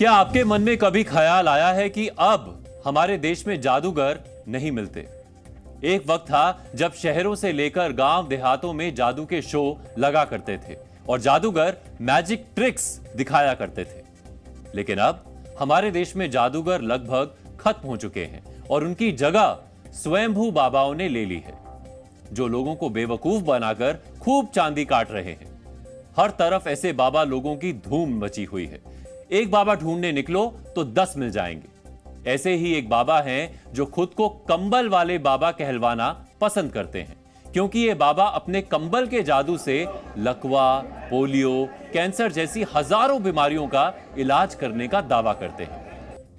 क्या आपके मन में कभी ख्याल आया है कि अब हमारे देश में जादूगर नहीं मिलते? एक वक्त था जब शहरों से लेकर गांव देहातों में जादू के शो लगा करते थे और जादूगर मैजिक ट्रिक्स दिखाया करते थे। लेकिन अब हमारे देश में जादूगर लगभग खत्म हो चुके हैं और उनकी जगह स्वयंभू बाबाओं ने ले ली है, जो लोगों को बेवकूफ बनाकर खूब चांदी काट रहे हैं। हर तरफ ऐसे बाबा लोगों की धूम मची हुई है। एक बाबा ढूंढने निकलो तो 10 मिल जाएंगे। ऐसे ही एक बाबा हैं जो खुद को कंबल वाले बाबा कहलवाना पसंद करते हैं, क्योंकि ये बाबा अपने कंबल के जादू से लकवा, पोलियो, कैंसर जैसी हजारों बीमारियों का इलाज करने का दावा करते हैं।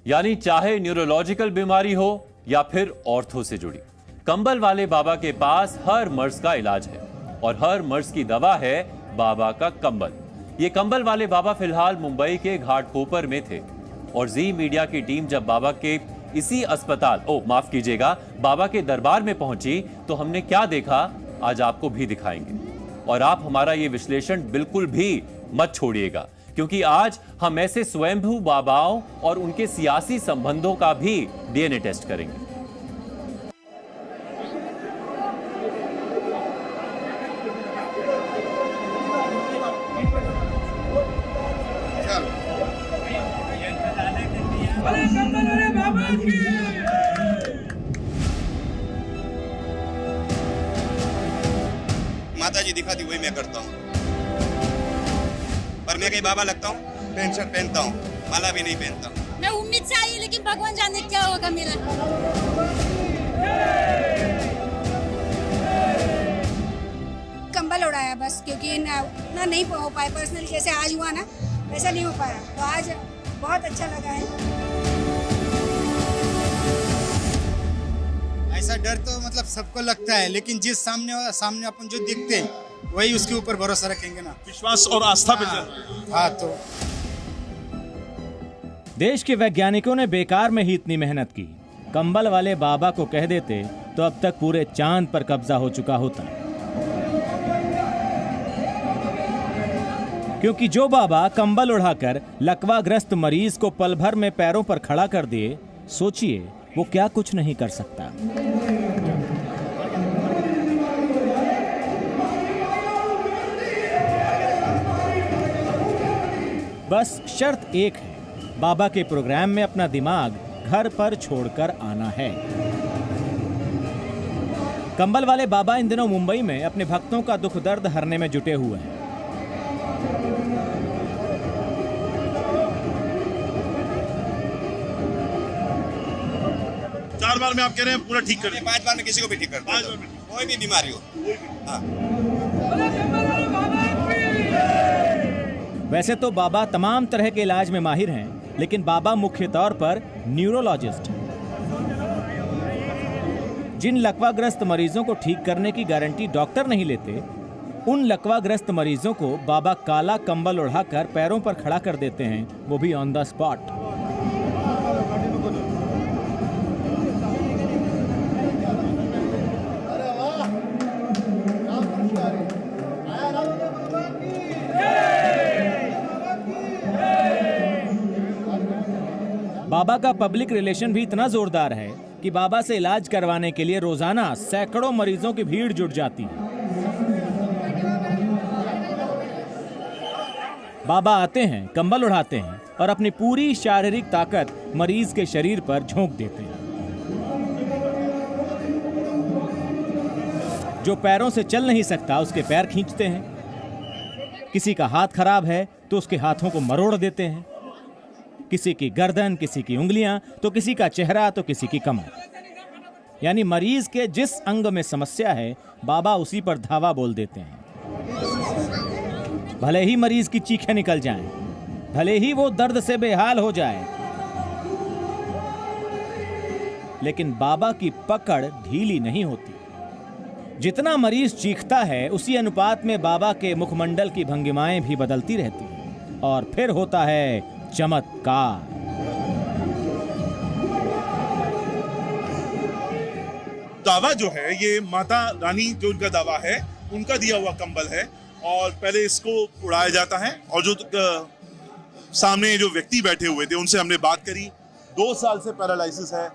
यानी चाहे न्यूरोलॉजिकल बीमारी हो या फिर ऑर्थो से जुड़ी, कंबल वाले बाबा के पास हर मर्ज का इलाज है और हर मर्ज की दवा है बाबा का कंबल। ये कंबल वाले बाबा फिलहाल मुंबई के घाटकोपर में थे और जी मीडिया की टीम जब बाबा के इसी अस्पताल माफ कीजिएगा बाबा के दरबार में पहुंची तो हमने क्या देखा आज आपको भी दिखाएंगे। और आप हमारा ये विश्लेषण बिल्कुल भी मत छोड़िएगा, क्योंकि आज हम ऐसे स्वयंभू बाबाओं और उनके सियासी संबंधों का भी डीएनए टेस्ट करेंगे। माता जी दिखाती वही मैं करता हूँ, पर मैं कहीं बाबा लगता हूँ, पैंट शर्ट पहनता हूँ, माला भी नहीं पहनता हूँ। मैं उम्मीद से आई, लेकिन भगवान जाने क्या होगा मेरा। कंबल उड़ाया बस, क्योंकि ना नहीं हो पाया पर्सनली, जैसे आज हुआ ना वैसा नहीं हो पाया, तो आज बहुत अच्छा लगा है। ऐसा डर तो मतलब सबको लगता है, लेकिन जिस सामने अपन जो देखते हैं वही उसके ऊपर भरोसा रखेंगे ना, विश्वास और आस्था पे। हाँ तो देश के वैज्ञानिकों ने बेकार में ही इतनी मेहनत की। कंबल वाले बाबा को कह देते तो अब तक पूरे चांद पर कब्जा हो चुका होता, क्योंकि जो बाबा कंबल उड़ाकर लकवाग्रस्त मरीज को पल भर में पैरों पर खड़ा कर दिए, सोचिए वो क्या कुछ नहीं कर सकता। बस शर्त एक है, बाबा के प्रोग्राम में अपना दिमाग घर पर छोड़कर आना है। कंबल वाले बाबा इन दिनों मुंबई में अपने भक्तों का दुख दर्द हरने में जुटे हुए हैं। चार बार में आप कह रहे हैं पूरा ठीक कर दिया, 5 बार में किसी को भी ठीक करता हूँ, कोई भी बीमारी हो। हाँ। वैसे तो बाबा तमाम तरह के इलाज में माहिर हैं, लेकिन बाबा मुख्य तौर पर न्यूरोलॉजिस्ट हैं। जिन लकवाग्रस्त मरीजों को ठीक करने की गारंटी डॉक्टर नहीं लेते, उन लकवाग्रस्त मरीजों को बाबा काला कंबल उड़ाकर पैरों पर खड़ा कर देते हैं, वो भी ऑन द स्पॉट। बाबा का पब्लिक रिलेशन भी इतना जोरदार है कि बाबा से इलाज करवाने के लिए रोजाना सैकड़ों मरीजों की भीड़ जुट जाती है। बाबा आते हैं, कंबल उड़ाते हैं और अपनी पूरी शारीरिक ताकत मरीज के शरीर पर झोंक देते हैं। जो पैरों से चल नहीं सकता उसके पैर खींचते हैं। किसी का हाथ खराब है तो उसके हाथों को मरोड़ देते हैं। किसी की गर्दन, किसी की उंगलियां, तो किसी का चेहरा, तो किसी की कमर। यानी मरीज के जिस अंग में समस्या है, बाबा उसी पर धावा बोल देते हैं। भले ही मरीज की चीखें निकल जाएं, भले ही वो दर्द से बेहाल हो जाए, लेकिन बाबा की पकड़ ढीली नहीं होती। जितना मरीज चीखता है, उसी अनुपात में बाबा के मुखमंडल की भंगिमाएं भी बदलती रहती हैं और फिर होता है चमत्कार। दावा जो है ये माता रानी, जो उनका दावा है, उनका दिया हुआ कंबल है और पहले इसको उड़ाया जाता है और जो सामने जो व्यक्ति बैठे हुए थे उनसे हमने बात करी। 2 साल से पैरालिसिस है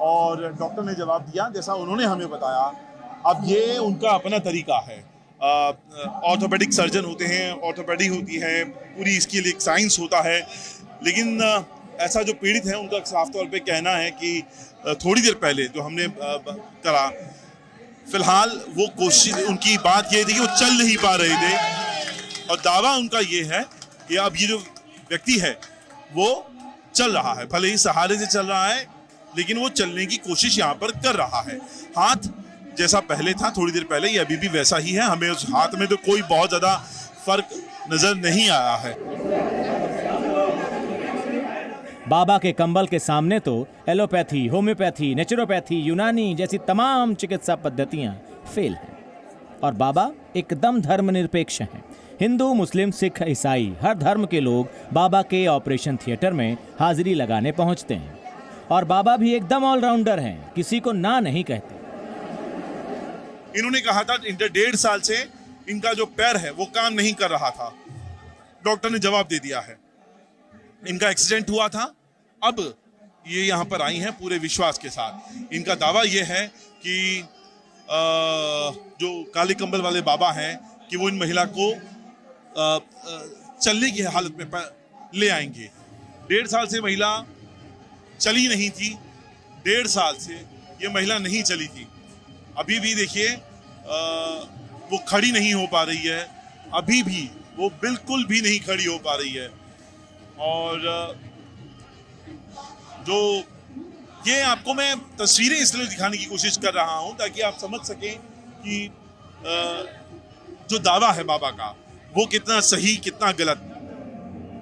और डॉक्टर ने जवाब दिया जैसा उन्होंने हमें बताया। अब ये उनका अपना तरीका है। ऑर्थोपेडिक सर्जन होते हैं, ऑर्थोपेडी होती है, पूरी इसके लिए एक साइंस होता है। लेकिन ऐसा जो पीड़ित है उनका साफ तौर पे कहना है कि थोड़ी देर पहले जो हमने करा, फिलहाल वो कोशिश, उनकी बात ये थी कि वो चल नहीं पा रहे थे और दावा उनका ये है कि अब ये जो व्यक्ति है वो चल रहा है, भले ही सहारे से चल रहा है लेकिन वो चलने की कोशिश यहाँ पर कर रहा है। हाथ जैसा पहले था थोड़ी देर पहले, ये अभी भी वैसा ही है। हमें उस हाथ में तो कोई बहुत ज्यादा फर्क नजर नहीं आया है। बाबा के कंबल के सामने तो एलोपैथी, होम्योपैथी, नेचुरोपैथी, यूनानी जैसी तमाम चिकित्सा पद्धतियां फेल हैं और बाबा एकदम धर्मनिरपेक्ष हैं। हिंदू, मुस्लिम, सिख, ईसाई हर धर्म के लोग बाबा के ऑपरेशन थिएटर में हाजिरी लगाने पहुंचते हैं और बाबा भी एकदम ऑलराउंडर हैं, किसी को ना नहीं कहते। इन्होंने कहा था 1.5 साल से इनका जो पैर है वो काम नहीं कर रहा था। डॉक्टर ने जवाब दे दिया है। इनका एक्सीडेंट हुआ था, अब ये यहाँ पर आई हैं पूरे विश्वास के साथ। इनका दावा ये है कि जो काले कंबल वाले बाबा हैं कि वो इन महिला को चलने की हालत में ले आएंगे। 1.5 साल से महिला चली नहीं थी, 1.5 साल से ये महिला नहीं चली थी। अभी भी देखिए वो खड़ी नहीं हो पा रही है, अभी भी वो बिल्कुल भी नहीं खड़ी हो पा रही है। और जो ये आपको मैं तस्वीरें इसलिए दिखाने की कोशिश कर रहा हूं ताकि आप समझ सकें कि जो दावा है बाबा का वो कितना सही कितना गलत।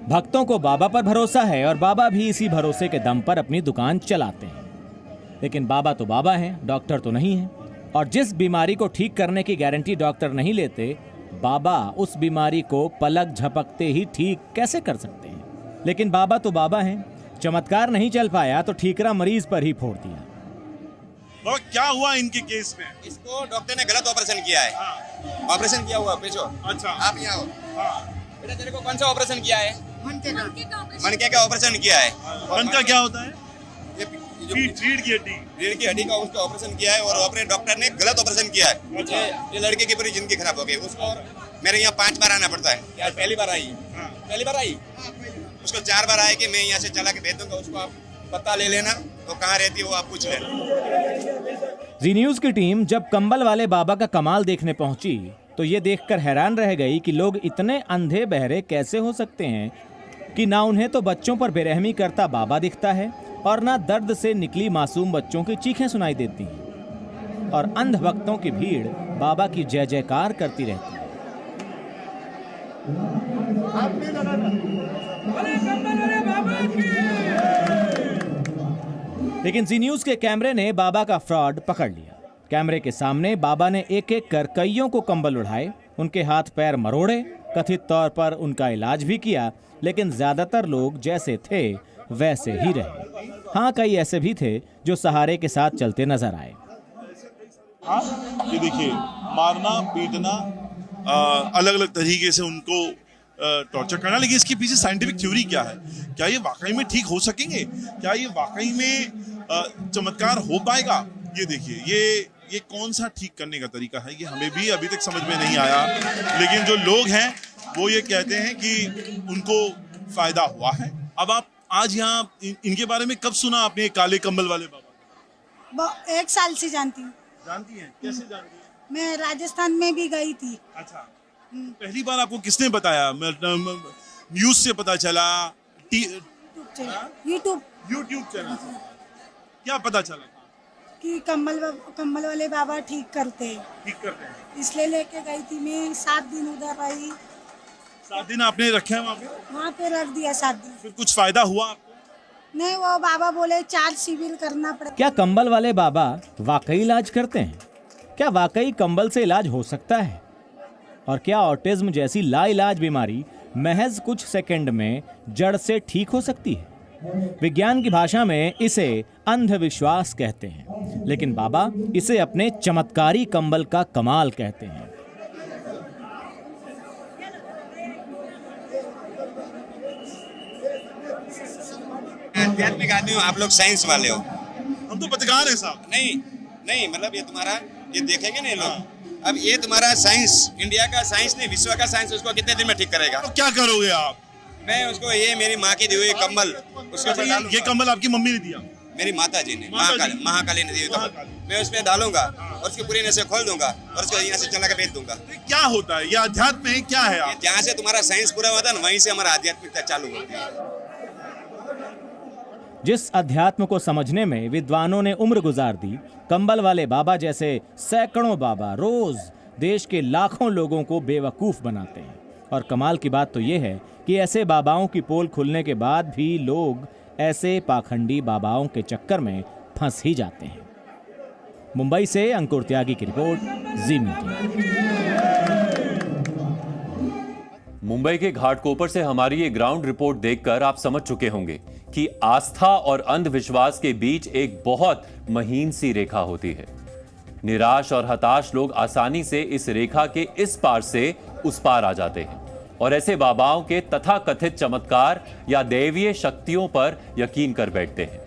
भक्तों को बाबा पर भरोसा है और बाबा भी इसी भरोसे के दम पर अपनी दुकान चलाते हैं। लेकिन बाबा तो बाबा हैं, डॉक्टर तो नहीं हैं। और जिस बीमारी को ठीक करने की गारंटी डॉक्टर नहीं लेते, बाबा उस बीमारी को पलक झपकते ही ठीक कैसे कर सकते हैं? लेकिन बाबा तो बाबा हैं, चमत्कार नहीं चल पाया तो ठीकरा मरीज पर ही फोड़ दिया। बाबा क्या हुआ इनके केस में? इसको डॉक्टर ने गलत ऑपरेशन किया है। ऑपरेशन किया हुआ पेशो। अच्छा, आप यहाँ हो। बेटा तेरे को कौन सा ऑपरेशन किया है? मनके का ऑपरेशन किया है। मन का क्या होता है? ये जो रीढ़ की हड्डी, रीढ़ की हड्डी का उसका ऑपरेशन किया है और डॉक्टर ने गलत ऑपरेशन किया है। अच्छा। ये लड़के की पूरी जिंदगी खराब हो गई। उसको और मेरे यहाँ 5 बार आना पड़ता है। यार पहली बार आई, पहली बार आई। उसको 4 बार आए कि मैं यहाँ से चला के भेज दूंगा, उसको आप पता ले लेना, तो कहाँ रहती है वो आप पूछ लेना। जी न्यूज की टीम जब कंबल वाले बाबा का कमाल देखने पहुंची तो ये देखकर हैरान रह गई कि लोग इतने अंधे बहरे कैसे हो सकते हैं कि ना उन्हें तो बच्चों पर बेरहमी करता बाबा दिखता है और ना दर्द से निकली मासूम बच्चों की चीखें सुनाई देती हैं और अंध भक्तों की भीड़ बाबा की जय जयकार करती रहती है। लेकिन जी न्यूज के कैमरे ने बाबा का फ्रॉड पकड़ लिया। कैमरे के सामने बाबा ने एक एक कर कईयों को कंबल उड़ाए, उनके हाथ पैर मरोड़े, कथित तौर पर उनका इलाज भी किया, लेकिन ज्यादातर लोग जैसे थे वैसे ही रहे। हाँ, कई ऐसे भी थे जो सहारे के साथ चलते नजर आए। हाँ, ये देखिए मारना, पीटना, अलग अलग तरीके से उनको टॉर्चर करना। लेकिन इसके पीछे साइंटिफिक थ्योरी क्या है? क्या ये वाकई में ठीक हो सकेंगे? क्या ये वाकई में चमत्कार हो पाएगा? ये देखिए, ये कौन सा ठीक करने का तरीका है, ये हमें भी अभी तक समझ में नहीं आया। लेकिन जो लोग हैं वो ये कहते हैं कि उनको फायदा हुआ है। अब आप आज यहाँ इनके बारे में कब सुना आपने, काले कंबल वाले बाबा? 1 साल से जानती हूँ। जानती हैं? कैसे जानती हैं? मैं राजस्थान में भी गई थी। अच्छा, पहली बार आपको किसने बताया? न्यूज से पता चला? यूट्यूब चैनल से? क्या पता चला कि कंबल वाले बाबा ठीक करते हैं। ठीक करते हैं, इसलिए लेके गई थी मैं। 7 दिन उधर रही। 7 दिन आपने रखे हैं वहाँ पे रख दिया 7 दिन। फिर कुछ फायदा हुआ आपको? नहीं, वो बाबा बोले 4 सिविल करना पड़ेगा। क्या कंबल वाले बाबा वाकई इलाज करते हैं? क्या वाकई कंबल से इलाज हो सकता है? और क्या ऑटिज्म जैसी लाइलाज बीमारी महज कुछ सेकंड में जड़ से ठीक हो सकती है? विज्ञान की भाषा में इसे अंधविश्वास कहते हैं, लेकिन बाबा इसे अपने चमत्कारी कंबल का कमाल कहते हैं। आध्यात्मिक आदमी हो, आप लोग साइंस वाले हो। हम तो पत्रकार हैं साहब। नहीं नहीं, मतलब ये तुम्हारा, ये देखेंगे ना ये लोग। अब ये तुम्हारा साइंस, इंडिया का साइंस नहीं, विश्व का साइंस, उसको कितने दिन में ठीक करेगा? तो क्या करोगे आप? मैं उसको, ये मेरी माँ की दी हुई कम्बल, उसके ऊपर डालूंगा। ये कम्बल आपकी मम्मी ने दिया? मेरी माता जी ने, माता जी। महाकाली ने दी हुई कम्बल, मैं उस पर डालूंगा और उसके पूरे से खोल दूंगा और उसको यहाँ से चला के बेच दूंगा। क्या होता है ये अध्यात्म है, क्या है आप? जहाँ से तुम्हारा साइंस पूरा होता है ना, वहीं से हमारा आध्यात्मिकता चालू होती है। जिस अध्यात्म को समझने में विद्वानों ने उम्र गुजार दी, कंबल वाले बाबा जैसे सैकड़ों बाबा रोज देश के लाखों लोगों को बेवकूफ बनाते हैं। और कमाल की बात तो यह है कि ऐसे बाबाओं की पोल खुलने के बाद भी लोग ऐसे पाखंडी बाबाओं के चक्कर में फंस ही जाते हैं। मुंबई से अंकुर त्यागी की रिपोर्ट, जी मीडिया। मुंबई के घाटकोपर से हमारी ये ग्राउंड रिपोर्ट देखकर आप समझ चुके होंगे कि आस्था और अंधविश्वास के बीच एक बहुत महीन सी रेखा होती है। निराश और हताश लोग आसानी से इस रेखा के इस पार से उस पार आ जाते हैं और ऐसे बाबाओं के तथाकथित चमत्कार या दैवीय शक्तियों पर यकीन कर बैठते हैं।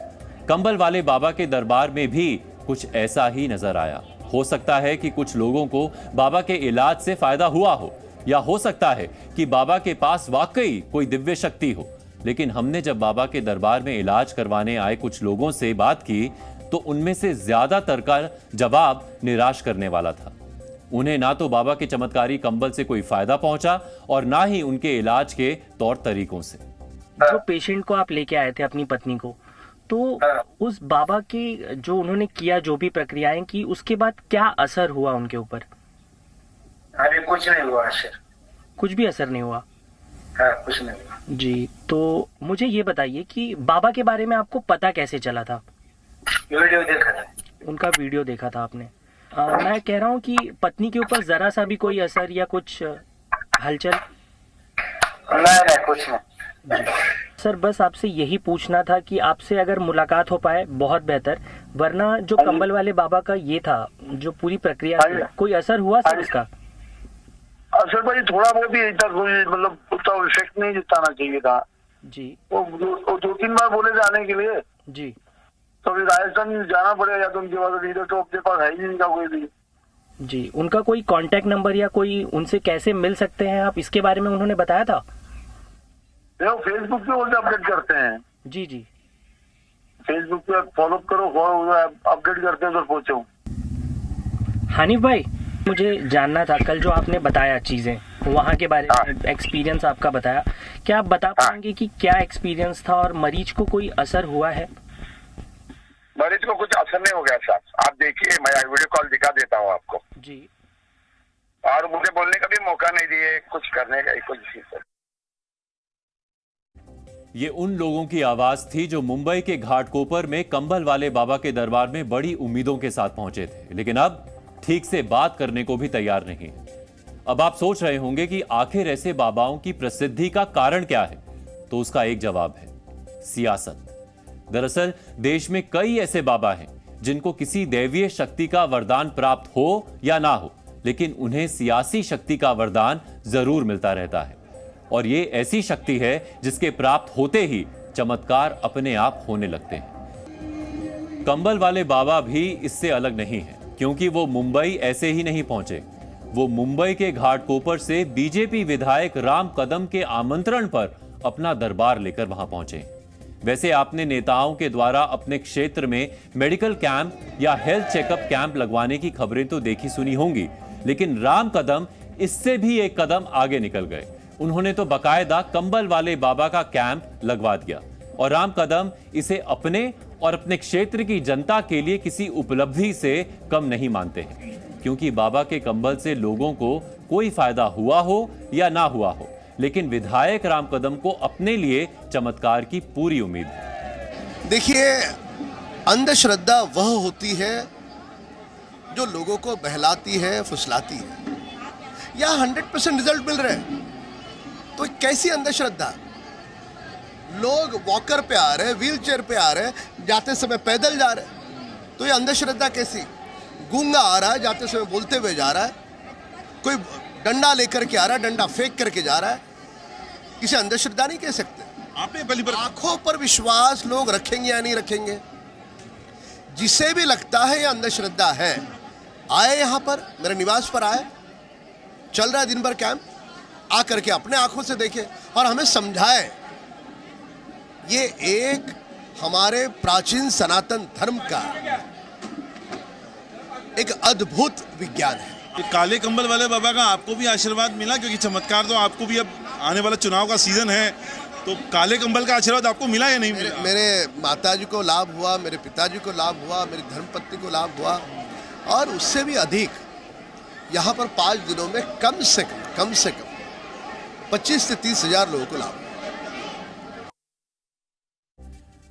कंबल वाले बाबा के दरबार में भी कुछ ऐसा ही नजर आया। हो सकता है कि कुछ लोगों को बाबा के इलाज से फायदा हुआ हो, या हो सकता है कि बाबा के पास वाकई कोई दिव्य शक्ति हो। लेकिन हमने जब बाबा के दरबार में इलाज करवाने आए कुछ लोगों से बात की तो उनमें से ज्यादातर का जवाब निराश करने वाला था। उन्हें ना तो बाबा के चमत्कारी कंबल से कोई फायदा पहुंचा और ना ही उनके इलाज के तौर तरीकों से। जो पेशेंट को आप लेके आए थे, अपनी पत्नी को, तो उस बाबा के जो उन्होंने किया, जो भी प्रक्रियाएं की, उसके बाद क्या असर हुआ उनके ऊपर? अरे कुछ नहीं हुआ असर। कुछ भी असर नहीं हुआ? हाँ, कुछ नहीं हुआ जी। तो मुझे ये बताइए कि बाबा के बारे में आपको पता कैसे चला था? वीडियो देखा था। उनका वीडियो देखा था आपने? मैं कह रहा हूँ कि पत्नी के ऊपर जरा सा भी कोई असर या कुछ हलचल? नहीं, कुछ नहीं। सर, बस आपसे यही पूछना था कि आपसे अगर मुलाकात हो पाए बहुत बेहतर, वरना जो कंबल वाले बाबा का ये था, जो पूरी प्रक्रिया थी, कोई असर हुआ सर इसका? असर भाई थोड़ा बहुत ही, तक मतलब उतना इफेक्ट नहीं जिताना चाहिए था जी। वो 2-3 बार बोले जाने के लिए जी। तो अभी राजस्थान जाना पड़ेगा, तो उनके पास लीडर तो अपने पास है ही नहीं का कोई भी। जी। उनका कोई कांटेक्ट नंबर या कोई, उनसे कैसे मिल सकते हैं आप, इसके बारे में उन्होंने बताया था? वो फेसबुक पे उसे अपडेट करते हैं। जी जी। फेसबुक पे फॉलो करो, अपडेट करते हैं तो पहुंचो। हानिफ भाई, मुझे जानना था, कल जो आपने बताया चीजें वहाँ के बारे में, एक्सपीरियंस आपका बताया, क्या आप बता पाएंगे कि क्या एक्सपीरियंस था और मरीज को कोई असर हुआ है? मरीज को कुछ असर नहीं हो गया साहब, आप देखिए, मैं वीडियो कॉल दिखा देता हूँ आपको जी। और मुझे बोलने का भी मौका नहीं दिए, कुछ करने का कुछ चीज। ये उन लोगों की आवाज थी जो मुंबई के घाटकोपर में कंबल वाले बाबा के दरबार में बड़ी उम्मीदों के साथ पहुंचे थे, लेकिन अब ठीक से बात करने को भी तैयार नहीं है। अब आप सोच रहे होंगे कि आखिर ऐसे बाबाओं की प्रसिद्धि का कारण क्या है, तो उसका एक जवाब है, सियासत। दरअसल देश में कई ऐसे बाबा हैं जिनको किसी दैवीय शक्ति का वरदान प्राप्त हो या ना हो, लेकिन उन्हें सियासी शक्ति का वरदान जरूर मिलता रहता है। और ये ऐसी शक्ति है जिसके प्राप्त होते ही चमत्कार अपने आप होने लगते हैं। कंबल वाले बाबा भी इससे अलग नहीं है, क्योंकि वो मुंबई ऐसे ही नहीं पहुंचे। वो मुंबई के घाटकोपर से बीजेपी विधायक राम कदम के आमंत्रण पर अपना दरबार लेकर वहां पहुंचे। वैसे आपने नेताओं के द्वारा अपने क्षेत्र में मेडिकल कैंप या हेल्थ चेकअप कैंप लगवाने की खबरें तो देखी सुनी होंगी, लेकिन राम कदम इससे भी एक कदम आगे निकल गए। उन्होंने तो बाकायदा कंबल वाले बाबा का कैंप लगवा दिया, और राम कदम इसे अपने और अपने क्षेत्र की जनता के लिए किसी उपलब्धि से कम नहीं मानते हैं, क्योंकि बाबा के कंबल से लोगों को कोई फायदा हुआ हो या ना हुआ हो, लेकिन विधायक राम कदम को अपने लिए चमत्कार की पूरी उम्मीद है। देखिए, अंधश्रद्धा वह होती है जो लोगों को बहलाती है, फुसलाती है। या 100% रिजल्ट मिल रहे हैं, तो कैसी अंधश्रद्धा? लोग वॉकर पे आ रहे हैं, व्हील चेयर पे आ रहे हैं, जाते समय पैदल जा रहे हैं, तो ये अंधश्रद्धा कैसी? गूंगा आ रहा है, जाते समय बोलते हुए जा रहा है, कोई डंडा लेकर के आ रहा है, डंडा फेंक करके जा रहा है, इसे अंधश्रद्धा नहीं कह सकते। आपने पहली बार आंखों पर विश्वास लोग रखेंगे या नहीं रखेंगे? जिसे भी लगता है ये अंधश्रद्धा है, आए यहां पर, मेरे निवास पर आए, चल रहा है दिन भर कैंप, आकर के अपने आंखों से देखे और हमें समझाए। ये एक हमारे प्राचीन सनातन धर्म का एक अद्भुत विज्ञान है। ये काले कंबल वाले बाबा का आपको भी आशीर्वाद मिला, क्योंकि चमत्कार तो आपको भी, अब आने वाला चुनाव का सीजन है, तो काले कंबल का आशीर्वाद आपको मिला या नहीं मिला? मेरे माताजी को लाभ हुआ, मेरे पिताजी को लाभ हुआ, मेरी धर्मपत्नी को लाभ हुआ, और उससे भी अधिक यहाँ पर 5 दिनों में कम से कम 25 से 30 हजार लोगों को लाभ हुआ।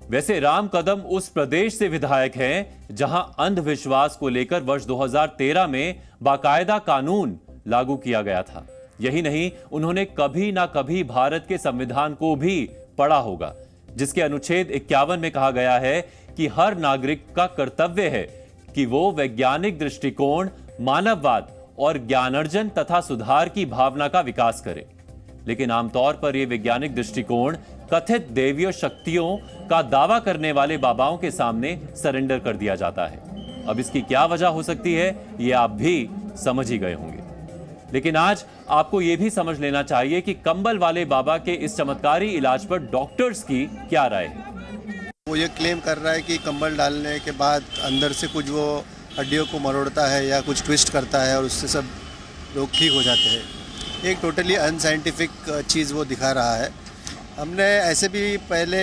वैसे राम कदम उस प्रदेश से विधायक हैं जहां अंधविश्वास को लेकर वर्ष 2013 में बाकायदा कानून लागू किया गया था। यही नहीं, उन्होंने कभी ना कभी भारत के संविधान को भी पढ़ा होगा, जिसके अनुच्छेद 51 में कहा गया है कि हर नागरिक का कर्तव्य है कि वो वैज्ञानिक दृष्टिकोण, मानववाद और ज्ञानार्जन तथा सुधार की भावना का विकास करे। लेकिन आमतौर पर यह वैज्ञानिक दृष्टिकोण कथित दैवीय शक्तियों का दावा करने वाले बाबाओं के सामने सरेंडर कर दिया जाता है। अब इसकी क्या वजह हो सकती है, ये आप भी समझ ही गए होंगे। लेकिन आज आपको यह भी समझ लेना चाहिए कि कंबल वाले बाबा के इस चमत्कारी इलाज पर डॉक्टर्स की क्या राय है। वो ये क्लेम कर रहा है कि कंबल डालने के बाद अंदर से कुछ वो हड्डियों को मरोड़ता है या कुछ ट्विस्ट करता है और उससे सब लोग ठीक हो जाते हैं। एक टोटली अनसाइंटिफिक चीज़ वो दिखा रहा है। हमने ऐसे भी पहले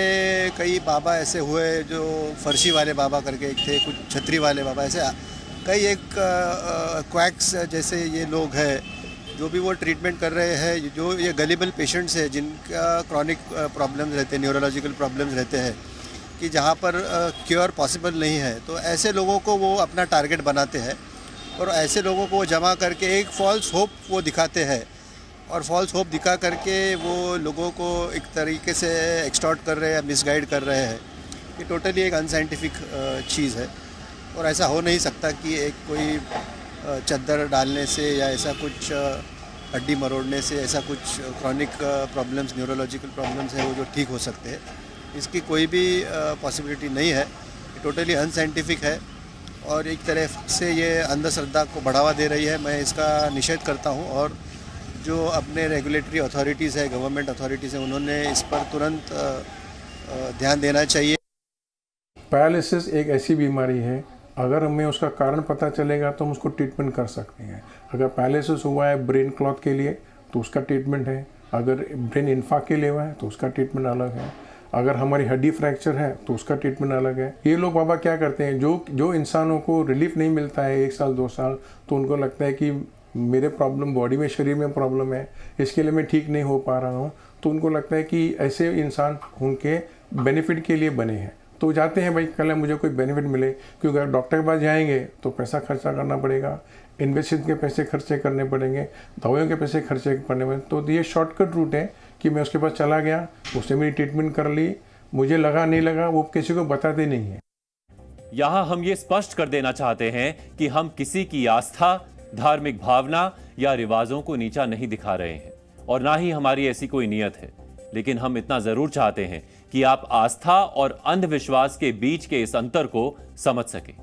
कई बाबा ऐसे हुए जो फर्शी वाले बाबा करके एक थे, कुछ छतरी वाले बाबा, ऐसे कई एक क्वैक्स जैसे ये लोग हैं जो भी वो ट्रीटमेंट कर रहे हैं। जो ये गलीबल पेशेंट्स हैं जिनका क्रॉनिक प्रॉब्लम्स रहते हैं, न्यूरोलॉजिकल प्रॉब्लम्स रहते हैं, कि जहाँ पर क्योर पॉसिबल नहीं है, तो ऐसे लोगों को वो अपना टारगेट बनाते हैं और ऐसे लोगों को जमा करके एक फॉल्स होप वो दिखाते हैं और फॉल्स होप दिखा करके वो लोगों को एक तरीके से एक्सटॉर्ट कर रहे हैं, मिसगाइड कर रहे हैं। ये टोटली एक अनसाइंटिफिक चीज़ है और ऐसा हो नहीं सकता कि एक कोई चद्दर डालने से या ऐसा कुछ हड्डी मरोड़ने से ऐसा कुछ क्रॉनिक प्रॉब्लम्स, न्यूरोलॉजिकल प्रॉब्लम्स है वो जो ठीक हो सकते हैं। इसकी कोई भी पॉसिबिलिटी नहीं है। ये टोटली अनसाइंटिफिक है और एक तरह से ये अंधश्रद्धा को बढ़ावा दे रही है। मैं इसका निषेध करता हूँ और जो अपने रेगुलेटरी अथॉरिटीज़ है, गवर्नमेंट अथॉरिटीज़ है, उन्होंने इस पर तुरंत ध्यान देना चाहिए। पैरालिसिस एक ऐसी बीमारी है, अगर हमें उसका कारण पता चलेगा तो हम उसको ट्रीटमेंट कर सकते हैं। अगर पैरालिसिस हुआ है ब्रेन क्लॉट के लिए तो उसका ट्रीटमेंट है, अगर ब्रेन इन्फार्क्ट के लिए हुआ है तो उसका ट्रीटमेंट अलग है, अगर हमारी हड्डी फ्रैक्चर है तो उसका ट्रीटमेंट अलग है। ये लोग बाबा क्या करते हैं, जो इंसानों को रिलीफ नहीं मिलता है 1 साल 2 साल, तो उनको लगता है कि मेरे प्रॉब्लम बॉडी में, शरीर में प्रॉब्लम है, इसके लिए मैं ठीक नहीं हो पा रहा हूँ, तो उनको लगता है कि ऐसे इंसान उनके बेनिफिट के लिए बने हैं, तो जाते हैं भाई कल मुझे कोई बेनिफिट मिले। क्योंकि अगर डॉक्टर के पास जाएंगे तो पैसा खर्चा करना पड़ेगा, इन्वेस्टिगेशन के पैसे खर्चे करने पड़ेंगे, दवाइयों के पैसे खर्चे करने पड़ेंगे। तो ये शॉर्टकट रूट है कि मैं उसके पास चला गया, उसने मेरी ट्रीटमेंट कर ली, मुझे लगा नहीं लगा वो किसी को बताते नहीं है। यहां हम ये स्पष्ट कर देना चाहते हैं कि हम किसी की आस्था, धार्मिक भावना या रिवाजों को नीचा नहीं दिखा रहे हैं और ना ही हमारी ऐसी कोई नियत है। लेकिन हम इतना जरूर चाहते हैं कि आप आस्था और अंधविश्वास के बीच के इस अंतर को समझ सकें।